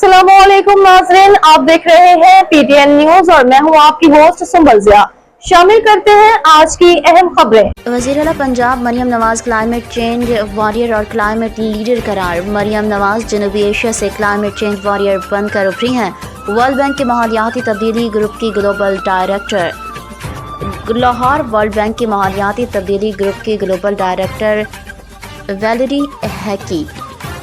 अस्सलामुअलैकुम नाज़रीन, आप देख रहे हैं पीटीएन न्यूज और मैं हूं आपकी होस्ट सुंबल ज़िया। शामिल करते हैं आज की अहम खबरें। वज़ीर आला Punjab Maryam Nawaz climate change warrior और क्लाइमेट लीडर करार। मरियम नवाज जनूबी एशिया से क्लाइमेट चेंज वॉरियर बनकर उभरी हैं। वर्ल्ड बैंक के माहौलियाती तब्दीली ग्रुप की global director. Lahore world bank के माहौलियाती तब्दीली ग्रुप की ग्लोबल डायरेक्टर वैलेरी हैकी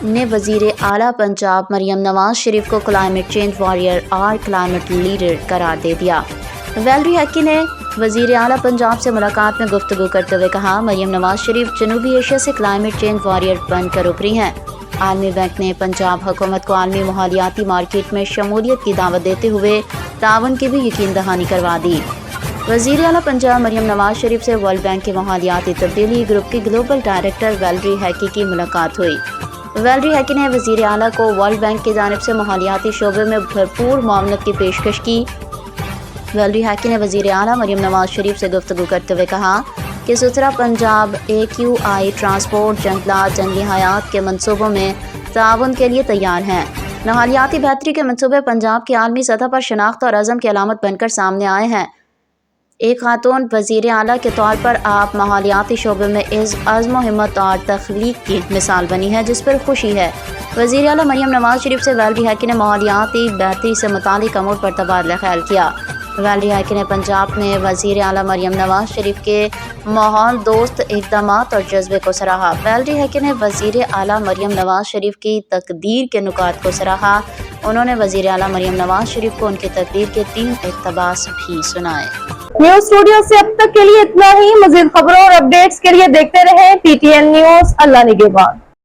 ने वज़ीर आला पंजाब मरियम नवाज शरीफ को क्लाइमेट चेंज वॉरियर और क्लाइमेट लीडर करार दे दिया। वैलेरी हैकी ने वज़ीर आला पंजाब से मुलाकात में गुफ्तगू करते हुए कहा, मरियम नवाज शरीफ जनूबी एशिया से क्लाइमेट चेंज वॉरियर बनकर उभरी हैं। आलमी बैंक ने पंजाब हुकूमत को आलमी माहौलियाती मार्केट में शमूलियत की दावत देते हुए ताउन की भी यकीन दहानी करवा दी। वज़ीर आला पंजाब मरियम नवाज शरीफ से वर्ल्ड बैंक के माहौलियाती तब्दीली ग्रुप की ग्लोबल डायरेक्टर वैलेरी हैकी की मुलाकात हुई। वैलेरी हैकी ने वज़ीर आला को वर्ल्ड बैंक की जानिब से माहौलियाती शोबे में भरपूर मुआवनत की पेशकश की। वैलेरी हैकी ने वज़ीर आला मरियम नवाज शरीफ से गुफ्तगू करते हुए कहा कि सुथरा पंजाब AQI ट्रांसपोर्ट जंगलात जंगली हयात के मनसूबों में ताउन के लिए तैयार हैं। माहौलियाती बेहतरी के मनसूबे पंजाब की आलमी सतह पर शनाख्त और अज़म की अलामत बनकर सामने आए हैं। एक खातून वज़ीर आला के तौर पर आप माहौलियाती शोबे में इस अज़्म हिम्मत और तख्लीक की मिसाल बनी है, जिस पर खुशी है। वज़ीर आला मरियम नवाज शरीफ से वैलेरी हैकी ने माहौलियाती बेहतरी से मुतालिक अमूर पर तबादला ख्याल किया। वैलेरी हैकी ने पंजाब में वज़ीर आला मरियम नवाज शरीफ के माहौल दोस्त इक़दामात और जज्बे को सराहा। वैलेरी हैकी ने वज़ीर आला मरियम नवाज शरीफ की तकदीर के नुकात को सराहा। उन्होंने वज़ीर आला मरियम नवाज शरीफ को उनकी तकदीर के 3 इक़्तिबास भी सुनाए। न्यूज स्टूडियो से अब तक के लिए इतना ही। मज़ीद खबरों और अपडेट्स के लिए देखते रहें पीटीएन न्यूज। अल्लाह निगहबान।